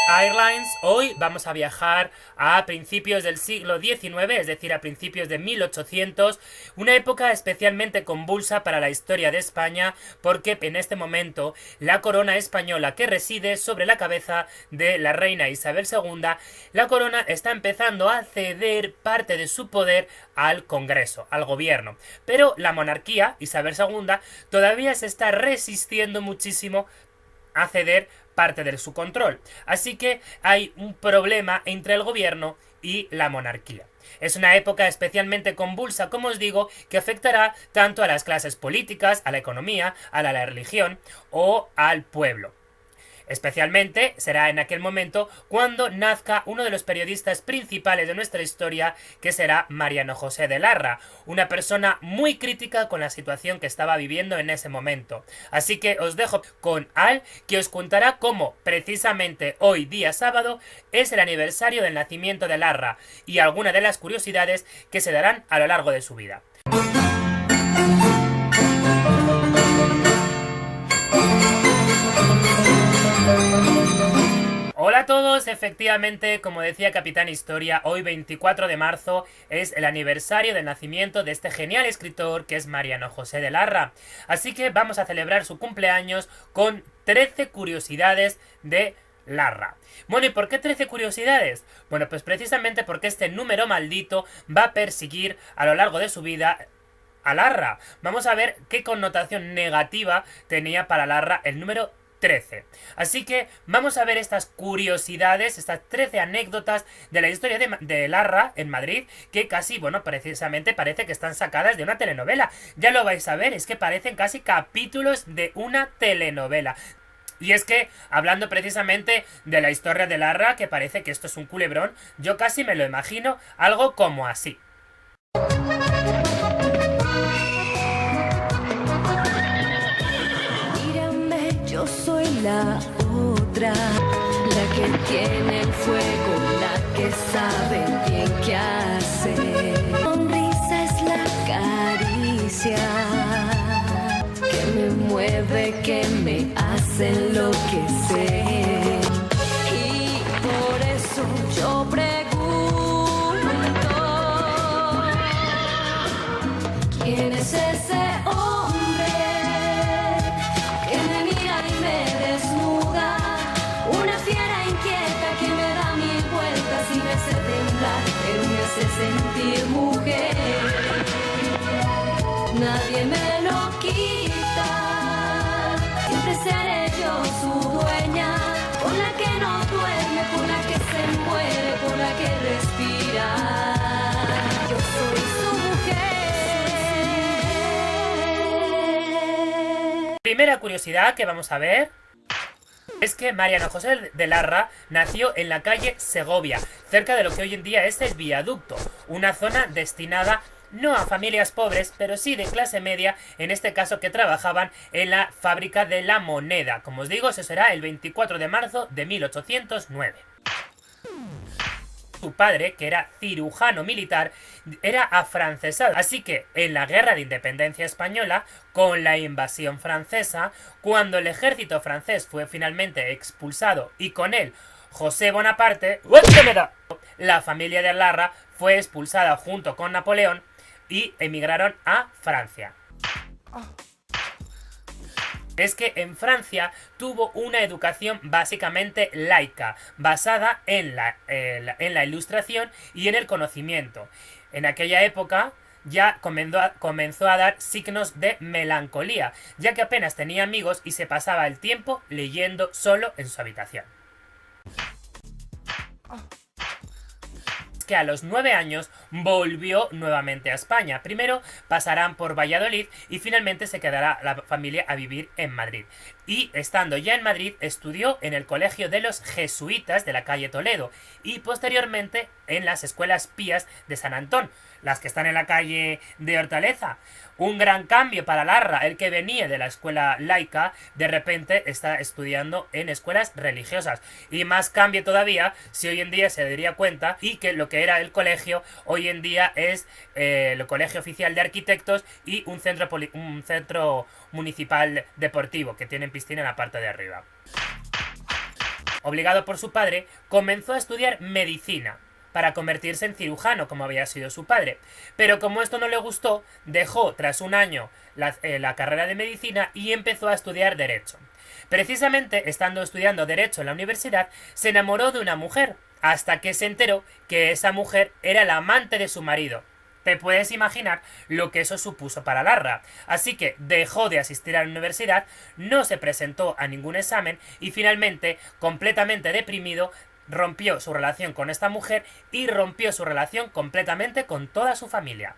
Airlines. Hoy vamos a viajar a principios del siglo XIX, es decir, a principios de 1800, una época especialmente convulsa para la historia de España, porque en este momento la corona española que reside sobre la cabeza de la reina Isabel II, la corona está empezando a ceder parte de su poder al Congreso, al gobierno. Pero la monarquía, Isabel II, todavía se está resistiendo muchísimo a ceder parte de su control. Así que hay un problema entre el gobierno y la monarquía. Es una época especialmente convulsa, como os digo, que afectará tanto a las clases políticas, a la economía, a la religión o al pueblo. Especialmente será en aquel momento cuando nazca uno de los periodistas principales de nuestra historia, que será Mariano José de Larra, una persona muy crítica con la situación que estaba viviendo en ese momento. Así que os dejo con Al, que os contará cómo precisamente hoy, día sábado, es el aniversario del nacimiento de Larra y algunas de las curiosidades que se darán a lo largo de su vida. Hola a todos, efectivamente, como decía Capitán Historia, hoy 24 de marzo es el aniversario del nacimiento de este genial escritor que es Mariano José de Larra. Así que vamos a celebrar su cumpleaños con 13 curiosidades de Larra. Bueno, ¿y por qué 13 curiosidades? Bueno, pues precisamente porque este número maldito va a perseguir a lo largo de su vida a Larra. Vamos a ver qué connotación negativa tenía para Larra el número 13. Así que vamos a ver estas curiosidades, estas 13 anécdotas de la historia de Larra en Madrid, que casi, bueno, precisamente parece que están sacadas de una telenovela. Ya lo vais a ver, es que parecen casi capítulos de una telenovela. Y es que, hablando precisamente de la historia de Larra, que parece que esto es un culebrón, yo casi me lo imagino algo como así. Yo soy la otra, la que tiene el fuego, la que sabe bien qué hacer. Sonrisa es la caricia que me mueve, que me hace enloquecer. Y por eso yo pregunto, ¿quién es ese hombre? Sentir mujer, nadie me lo quita, siempre seré yo su dueña, con la que no duerme, con la que se muere, con la que respira. Yo soy su mujer. Primera curiosidad que vamos a ver es que Mariano José de Larra nació en la calle Segovia, cerca de lo que hoy en día es el Viaducto, una zona destinada no a familias pobres, pero sí de clase media, en este caso que trabajaban en la fábrica de La Moneda. Como os digo, eso será el 24 de marzo de 1809. Su padre, que era cirujano militar, era afrancesado. Así que en la guerra de independencia española, con la invasión francesa, cuando el ejército francés fue finalmente expulsado y con él José Bonaparte, la familia de Larra fue expulsada junto con Napoleón y emigraron a Francia. Es que en Francia tuvo una educación básicamente laica, basada en la ilustración y en el conocimiento. En aquella época ya comenzó a dar signos de melancolía, ya que apenas tenía amigos y se pasaba el tiempo leyendo solo en su habitación. Que a los 9 años volvió nuevamente a España. Primero pasarán por Valladolid y finalmente se quedará la familia a vivir en Madrid. Y estando ya en Madrid estudió en el colegio de los jesuitas de la calle Toledo y posteriormente en las escuelas pías de San Antón, las que están en la calle de Hortaleza. Un gran cambio para Larra, el que venía de la escuela laica, de repente está estudiando en escuelas religiosas. Y más cambio todavía si hoy en día se daría cuenta y que lo que era el colegio hoy en día es el Colegio Oficial de Arquitectos y un centro municipal deportivo que tiene piscina en la parte de arriba. Obligado por su padre, comenzó a estudiar medicina para convertirse en cirujano, como había sido su padre. Pero como esto no le gustó, dejó tras un año la carrera de medicina y empezó a estudiar Derecho. Precisamente, estando estudiando Derecho en la universidad, se enamoró de una mujer, hasta que se enteró que esa mujer era la amante de su marido. Te puedes imaginar lo que eso supuso para Larra. Así que dejó de asistir a la universidad, no se presentó a ningún examen y finalmente, completamente deprimido, rompió su relación con esta mujer y rompió su relación completamente con toda su familia.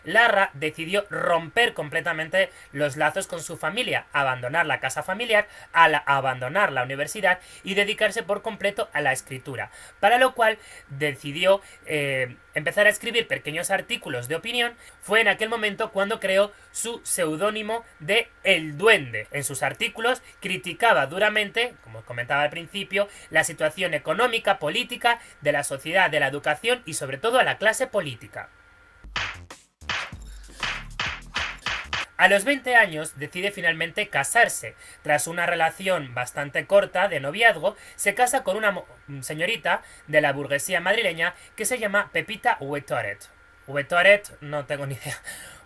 Larra decidió romper completamente los lazos con su familia, abandonar la casa familiar, abandonar la universidad y dedicarse por completo a la escritura, para lo cual decidió empezar a escribir pequeños artículos de opinión. Fue en aquel momento cuando creó su seudónimo de El Duende. En sus artículos criticaba duramente, como comentaba al principio, la situación económica, política, de la sociedad, de la educación y sobre todo a la clase política. A los 20 años decide finalmente casarse. Tras una relación bastante corta de noviazgo, se casa con una señorita de la burguesía madrileña que se llama Pepita Huetoret. Huetoret, no tengo ni idea.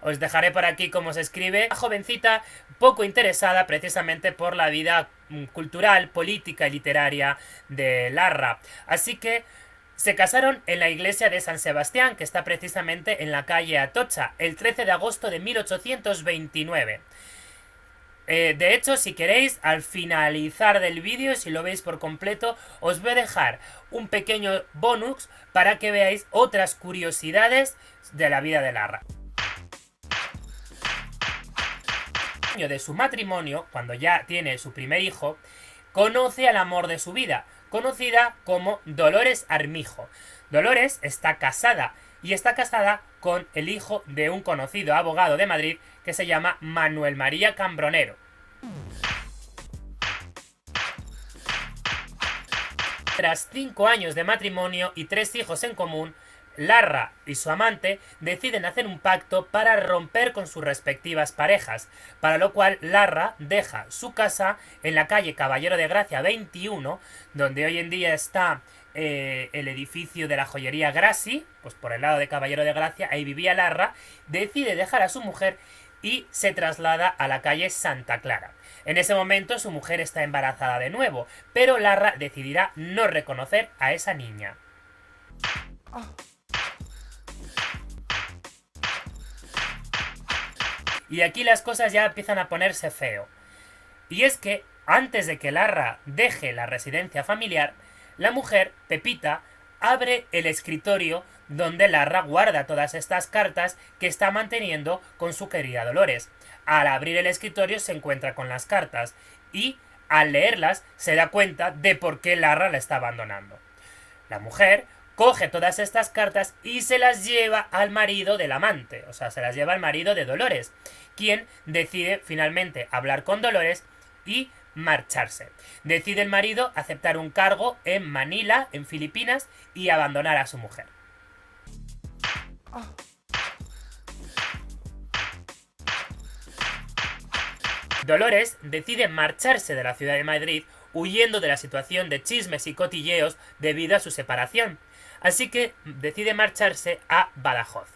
Os dejaré por aquí cómo se escribe. Una jovencita poco interesada precisamente por la vida cultural, política y literaria de Larra. Así que se casaron en la iglesia de San Sebastián, que está precisamente en la calle Atocha, el 13 de agosto de 1829. De hecho, si queréis, al finalizar del vídeo, si lo veis por completo, os voy a dejar un pequeño bonus para que veáis otras curiosidades de la vida de Larra. El año de su matrimonio, cuando ya tiene su primer hijo, conoce al amor de su vida, conocida como Dolores Armijo. Dolores está casada y está casada con el hijo de un conocido abogado de Madrid que se llama Manuel María Cambronero. Tras 5 años de matrimonio y 3 hijos en común, Larra y su amante deciden hacer un pacto para romper con sus respectivas parejas, para lo cual Larra deja su casa en la calle Caballero de Gracia 21, donde hoy en día está el edificio de la joyería Grassi, pues por el lado de Caballero de Gracia, ahí vivía Larra, decide dejar a su mujer y se traslada a la calle Santa Clara. En ese momento su mujer está embarazada de nuevo, pero Larra decidirá no reconocer a esa niña. Y aquí las cosas ya empiezan a ponerse feo. Y es que, antes de que Larra deje la residencia familiar, la mujer, Pepita, abre el escritorio donde Larra guarda todas estas cartas que está manteniendo con su querida Dolores. Al abrir el escritorio se encuentra con las cartas y, al leerlas, se da cuenta de por qué Larra la está abandonando. La mujer coge todas estas cartas y se las lleva al marido del amante, o sea, se las lleva al marido de Dolores, quien decide finalmente hablar con Dolores y marcharse. Decide el marido aceptar un cargo en Manila, en Filipinas, y abandonar a su mujer. Dolores decide marcharse de la ciudad de Madrid, huyendo de la situación de chismes y cotilleos debido a su separación. Así que decide marcharse a Badajoz.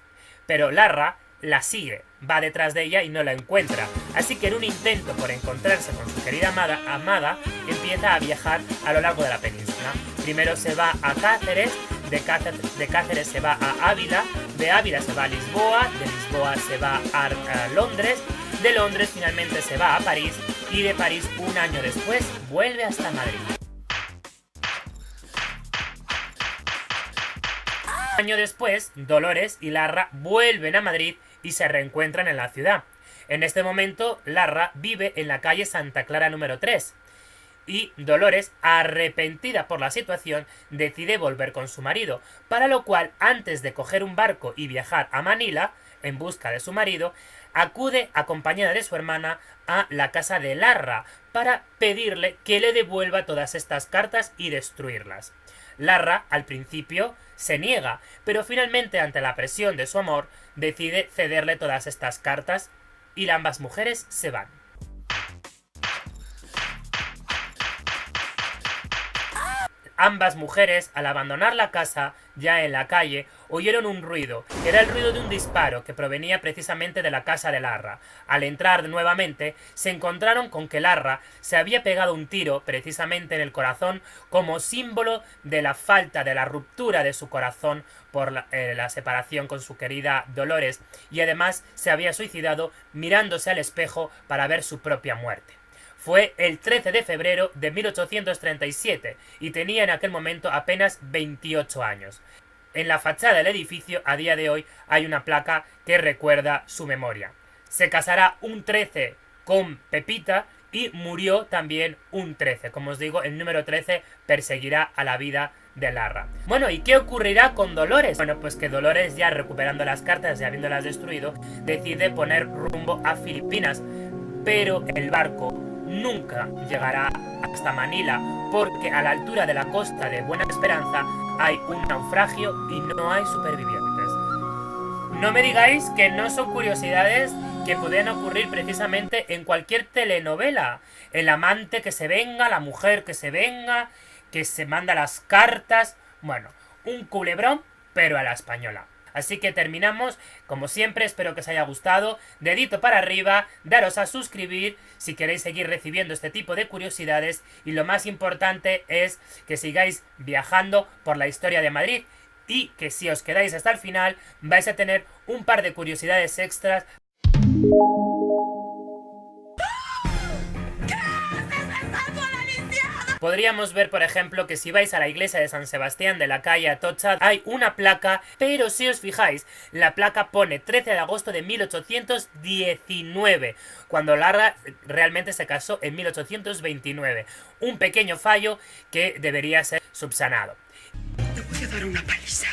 Pero Larra la sigue, va detrás de ella y no la encuentra. Así que en un intento por encontrarse con su querida amada, empieza a viajar a lo largo de la península. Primero se va a Cáceres, de Cáceres se va a Ávila, de Ávila se va a Lisboa, de Lisboa se va a Londres, de Londres finalmente se va a París y de París un año después vuelve hasta Madrid. Un año después, Dolores y Larra vuelven a Madrid y se reencuentran en la ciudad. En este momento, Larra vive en la calle Santa Clara número 3. Y Dolores, arrepentida por la situación, decide volver con su marido, para lo cual, antes de coger un barco y viajar a Manila, en busca de su marido, acude acompañada de su hermana a la casa de Larra para pedirle que le devuelva todas estas cartas y destruirlas. Larra, al principio, se niega, pero finalmente, ante la presión de su amor, decide cederle todas estas cartas y ambas mujeres se van. Ambas mujeres, al abandonar la casa, ya en la calle, oyeron un ruido. Era el ruido de un disparo que provenía precisamente de la casa de Larra. Al entrar nuevamente, se encontraron con que Larra se había pegado un tiro precisamente en el corazón como símbolo de la falta, de la ruptura de su corazón por la separación con su querida Dolores, y además se había suicidado mirándose al espejo para ver su propia muerte. Fue el 13 de febrero de 1837 y tenía en aquel momento apenas 28 años. En la fachada del edificio, a día de hoy, hay una placa que recuerda su memoria. Se casará un 13 con Pepita y murió también un 13. Como os digo, el número 13 perseguirá a la vida de Larra. Bueno, ¿y qué ocurrirá con Dolores? Bueno, pues que Dolores, ya recuperando las cartas y habiéndolas destruido, decide poner rumbo a Filipinas, pero el barco nunca llegará hasta Manila porque a la altura de la costa de Buena Esperanza hay un naufragio y no hay supervivientes. No me digáis que no son curiosidades que pueden ocurrir precisamente en cualquier telenovela. El amante que se venga, la mujer que se venga, que se manda las cartas. Bueno, un culebrón, pero a la española. Así que terminamos, como siempre, espero que os haya gustado, dedito para arriba, daros a suscribir si queréis seguir recibiendo este tipo de curiosidades, y lo más importante es que sigáis viajando por la historia de Madrid, y que si os quedáis hasta el final vais a tener un par de curiosidades extras. Podríamos ver, por ejemplo, que si vais a la iglesia de San Sebastián de la calle Atocha hay una placa, pero si os fijáis, la placa pone 13 de agosto de 1819, cuando Larra realmente se casó en 1829. Un pequeño fallo que debería ser subsanado. Te voy a dar una paliza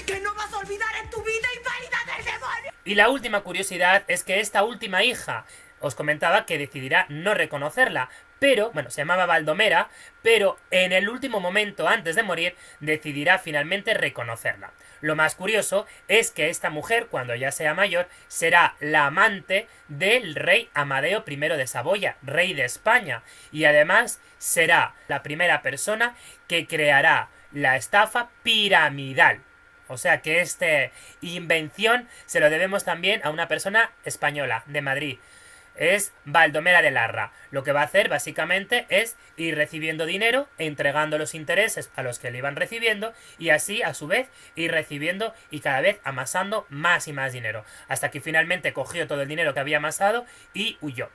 que no vas a olvidar en tu vida, inválida del demonio. Y la última curiosidad es que esta última hija, os comentaba que decidirá no reconocerla, pero, bueno, se llamaba Baldomera, pero en el último momento, antes de morir, decidirá finalmente reconocerla. Lo más curioso es que esta mujer, cuando ya sea mayor, será la amante del rey Amadeo I de Saboya, rey de España, y además será la primera persona que creará la estafa piramidal. O sea que esta invención se lo debemos también a una persona española, de Madrid. Es Baldomera de Larra. Lo que va a hacer básicamente es ir recibiendo dinero, entregando los intereses a los que le iban recibiendo, y así a su vez ir recibiendo y cada vez amasando más y más dinero, hasta que finalmente cogió todo el dinero que había amasado y huyó.